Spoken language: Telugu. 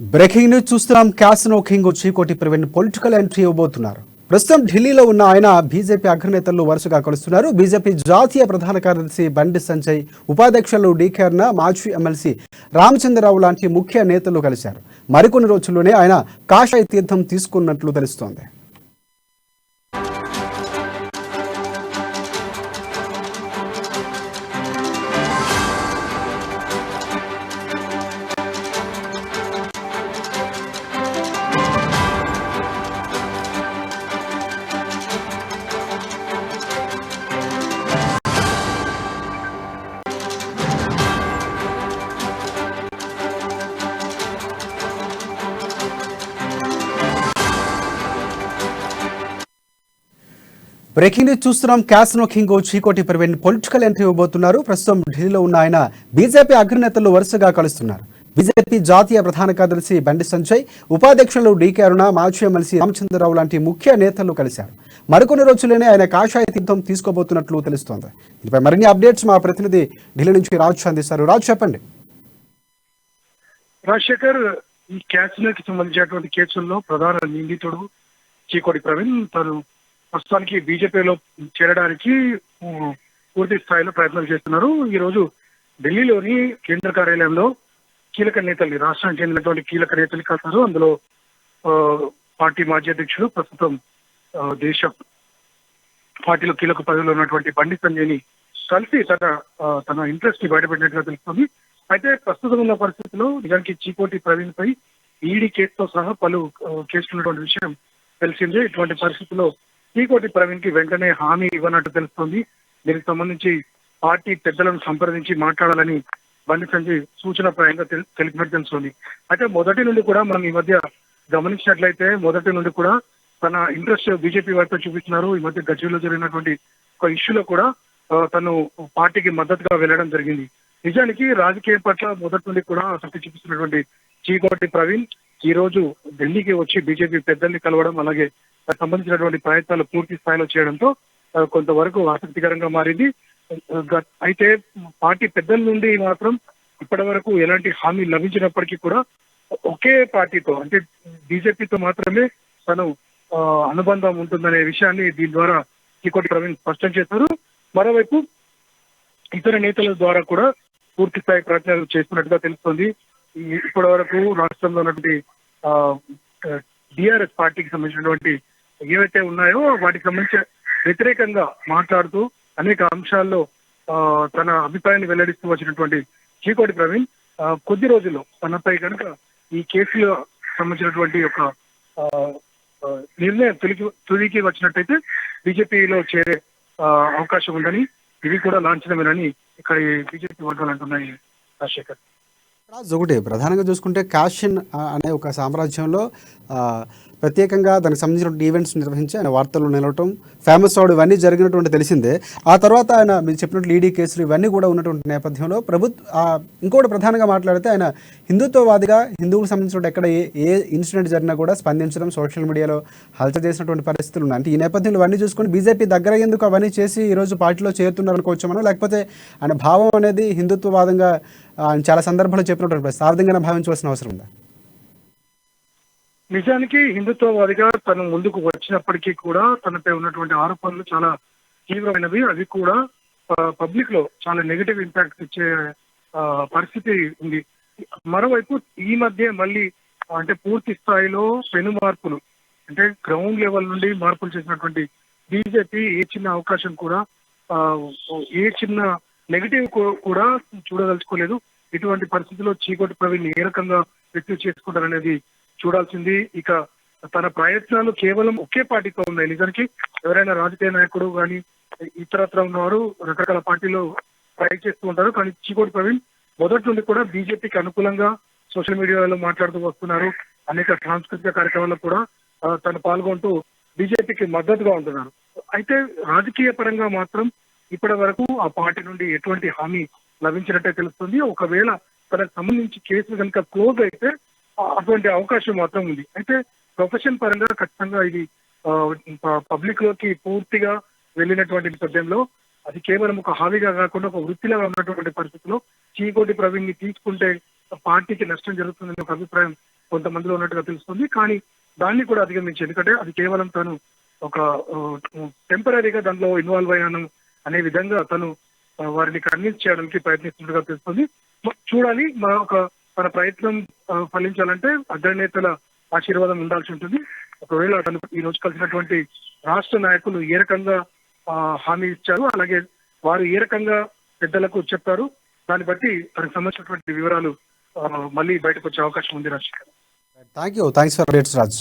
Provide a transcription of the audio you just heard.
బ్రేకింగ్ న్యూస్ చూస్తున్నాం. Casino king Chikoti Praveen political entry ఇవ్వబోతున్నారు. ప్రస్తుతం ఢిల్లీలో ఉన్న ఆయన బీజేపీ అగ్రనేతలను వరుసగా కలుస్తున్నారు. బీజేపీ జాతీయ ప్రధాన కార్యదర్శి బండి సంజయ్, ఉపాధ్యక్షులు డీకే అరుణ, మాజీ ఎమ్మెల్సీ రామచంద్రరావు లాంటి ముఖ్య నేతలు కలిశారు. మరికొన్ని రోజుల్లోనే ఆయన కాషాయ తీర్థం తీసుకున్నట్లు తెలుస్తోంది. బ్రేకింగ్ న్యూస్ చూస్తున్నాం. Casino king Chikoti Praveen political entry ఇవ్వబోతున్నారు. ప్రస్తుతం ఢిల్లీలో ఉన్న ఆయన బీజేపీ అగ్రనేతలు వరుసగా కలుస్తున్నారు. బీజేపీ జాతీయ ప్రధాన కార్యదర్శి బండి సంజయ్, ఉపాధ్యక్షులు డీకే అరుణ, మాజీ ఎమ్మెల్సీ రామచంద్రరావు లాంటి ముఖ్య నేతలు కలిశారు. మరికొన్ని రోజుల్లోనే ఆయన కాషాయ తీర్థం తీసుకోబోతున్నట్లు తెలుస్తోంది. దీనిపై మరిన్ని అప్డేట్స్ మా ప్రతినిధి ఢిల్లీ నుంచి రాజు అందిస్తారు. రాజు, చెప్పండి. రాజశేఖర్, ఈ క్యాసినోకి సంబంధించినటువంటి కేసుల్లో ప్రధాన నిందితుడు చీకోటి ప్రవీణ్ తను ప్రస్తుతానికి బీజేపీలో చేరడానికి పూర్తి స్థాయిలో ప్రయత్నాలు చేస్తున్నారు. ఈ రోజు ఢిల్లీలోని కేంద్ర కార్యాలయంలో కీలక నేతలు, రాష్ట్రానికి చెందినటువంటి కీలక నేతలు కలిసారు. అందులో పార్టీ మాజీ అధ్యక్షుడు, ప్రస్తుతం దేశ పార్టీలో కీలక పదవిలో ఉన్నటువంటి బండి సంజయ్ని కలిసి తన ఇంట్రెస్ట్ ని బయటపెట్టినట్టుగా తెలుస్తుంది. అయితే ప్రస్తుతం ఉన్న పరిస్థితుల్లో నిజానికి చీకోటి ప్రవీణ్ పై ఈడీ కేసుతో సహా పలు కేసులు ఉన్నటువంటి విషయం తెలిసిందే. ఇటువంటి పరిస్థితుల్లో చీకోటి ప్రవీణ్ కి వెంటనే హామీ ఇవ్వనట్టు తెలుస్తోంది. దీనికి సంబంధించి పార్టీ పెద్దలను సంప్రదించి మాట్లాడాలని బండి సంజయ్ సూచనప్రాయంగా తెలిపినట్టు తెలుస్తుంది. అయితే మొదటి నుండి కూడా మనం ఈ మధ్య గమనించినట్లయితే మొదటి నుండి కూడా తన ఇంట్రెస్ట్ బీజేపీ వైపు చూపిస్తున్నారు. ఈ మధ్య గజ్వేల్లో జరిగినటువంటి ఒక ఇష్యూలో కూడా తను పార్టీకి మద్దతుగా వెళ్ళడం జరిగింది. నిజానికి రాజకీయం పట్ల మొదటి నుండి కూడా ఆసక్తి చూపిస్తున్నటువంటి చీకోటి ప్రవీణ్ ఈ రోజు ఢిల్లీకి వచ్చి బీజేపీ పెద్దల్ని కలవడం, అలాగే సంబంధించినటువంటి ప్రయత్నాలు పూర్తి స్థాయిలో చేయడంతో కొంతవరకు ఆసక్తికరంగా మారింది. అయితే పార్టీ పెద్దల నుండి మాత్రం ఇప్పటి వరకు ఎలాంటి హామీ లభించినప్పటికీ కూడా ఒకే పార్టీతో, అంటే బీజేపీతో మాత్రమే తను అనుబంధం ఉంటుందనే విషయాన్ని దీని ద్వారా చీకోటి ప్రవీణ్ స్పష్టం చేశారు. మరోవైపు ఇతర నేతల ద్వారా కూడా పూర్తి స్థాయి ప్రయత్నాలు చేస్తున్నట్టుగా తెలుస్తోంది. ఇప్పటి వరకు రాష్ట్రంలో ఉన్నటువంటి టిఆర్ఎస్ పార్టీకి సంబంధించినటువంటి ఏవైతే ఉన్నాయో వాటికి సంబంధించి వ్యతిరేకంగా మాట్లాడుతూ అనేక అంశాల్లో తన అభిప్రాయాన్ని వెల్లడిస్తూ వచ్చినటువంటి చీకోటి ప్రవీణ్ కొద్ది రోజుల్లో తనపై కనుక ఈ కేసులో సంబంధించినటువంటి ఒక నిర్ణయం తుదికి వచ్చినట్టయితే బీజేపీలో చేరే అవకాశం ఉందని, ఇది కూడా లాంఛనమేనని ఇక్కడ బీజేపీ వర్గాలు అంటున్నాయి. రాజశేఖర్, ఒకటి ప్రధానంగా చూసుకుంటే కాషన్ అనే ఒక సామ్రాజ్యంలో ప్రత్యేకంగా దానికి సంబంధించిన ఈవెంట్స్ నిర్వహించి ఆయన వార్తలు నిలవటం, ఫేమస్ అవడం, ఇవన్నీ జరిగినటువంటి తెలిసిందే. ఆ తర్వాత ఆయన మీరు చెప్పినట్లు ఈడీ కేసులు ఇవన్నీ కూడా ఉన్నటువంటి నేపథ్యంలో ఇంకోటి ప్రధానంగా మాట్లాడితే ఆయన హిందుత్వవాదిగా, హిందువులకు సంబంధించిన ఎక్కడ ఏ ఇన్సిడెంట్ జరిగినా కూడా స్పందించడం, సోషల్ మీడియాలో హల్చల్ చేసినటువంటి పరిస్థితులు ఉన్నాయి. అంటే ఈ నేపథ్యంలో ఇవన్నీ చూసుకొని బీజేపీ దగ్గర ఎందుకు అవన్నీ చేసి ఈరోజు పార్టీలో చేరుతున్నారు అనుకోవచ్చు మనం, లేకపోతే ఆయన భావం అనేది హిందుత్వవాదంగా చాలా సందర్భాల్లో చెప్పినటువంటి సార్థంగా భావించవలసిన అవసరం ఉందా? నిజానికి హిందుత్వవాదిగా తను ముందుకు వచ్చినప్పటికీ కూడా తనపై ఉన్నటువంటి ఆరోపణలు చాలా తీవ్రమైనవి. అవి కూడా పబ్లిక్ లో చాలా నెగిటివ్ ఇంపాక్ట్ ఇచ్చే పరిస్థితి ఉంది. మరోవైపు ఈ మధ్య మళ్ళీ అంటే పూర్తి స్థాయిలో పెను మార్పులు, అంటే గ్రౌండ్ లెవెల్ నుండి మార్పులు చేసినటువంటి బీజేపీ ఏ చిన్న అవకాశం కూడా, ఏ చిన్న నెగిటివ్ కూడా చూడదలుచుకోలేదు. ఇటువంటి పరిస్థితుల్లో చీకోటి ప్రవీణ్ ఏ రకంగా రిసీవ్ చేసుకుంటారనేది చూడాల్సింది. ఇక తన ప్రయత్నాలు కేవలం ఒకే పార్టీతో ఉన్నాయి. నిజానికి ఎవరైనా రాజకీయ నాయకుడు కానీ ఇతరత్ర ఉన్నవారు రకరకాల పార్టీలో ట్రై చేస్తూ ఉంటారు. కానీ చీకోటి ప్రవీణ్ మొదటి నుండి కూడా బీజేపీకి అనుకూలంగా సోషల్ మీడియాలో మాట్లాడుతూ వస్తున్నారు. అనేక సాంస్కృతిక కార్యక్రమాల్లో కూడా తను పాల్గొంటూ బీజేపీకి మద్దతుగా ఉంటున్నారు. అయితే రాజకీయ పరంగా మాత్రం ఇప్పటి వరకు ఆ పార్టీ నుండి ఎటువంటి హామీ లభించినట్టే తెలుస్తుంది. ఒకవేళ తనకు సంబంధించి కేసులు కనుక క్లోజ్ అయితే అటువంటి అవకాశం మాత్రం ఉంది. అయితే ప్రొఫెషన్ పరంగా ఖచ్చితంగా ఇది పబ్లిక్ లోకి పూర్తిగా వెళ్ళినటువంటి నేపథ్యంలో అది కేవలం ఒక హాబీగా కాకుండా ఒక వృత్తిలాగా ఉన్నటువంటి పరిస్థితిలో చీకోటి ప్రవీణ్ ని తీసుకుంటే పార్టీకి నష్టం జరుగుతుందనే ఒక అభిప్రాయం కొంతమందిలో ఉన్నట్టుగా తెలుస్తుంది. కానీ దాన్ని కూడా అధిగమించి, ఎందుకంటే అది కేవలం తను ఒక టెంపరీగా దానిలో ఇన్వాల్వ్ అయ్యాను అనే విధంగా తను వారిని కన్విన్స్ చేయడానికి ప్రయత్నిస్తున్నట్టుగా తెలుస్తుంది. చూడాలి, తన ప్రయత్నం ఫలించాలంటే అగ్రనేతల ఆశీర్వాదం ఉండాల్సి ఉంటుంది. ఒకవేళ తను ఈ రోజు కలిసినటువంటి రాష్ట్ర నాయకులు ఏ రకంగా హామీ ఇచ్చారు, అలాగే వారు ఏ రకంగా పెద్దలకు చెప్పారు, దాన్ని బట్టి తనకు సంబంధించినటువంటి వివరాలు మళ్ళీ బయటకు వచ్చే అవకాశం ఉంది. Rajasekhar, thanks for updates Raj.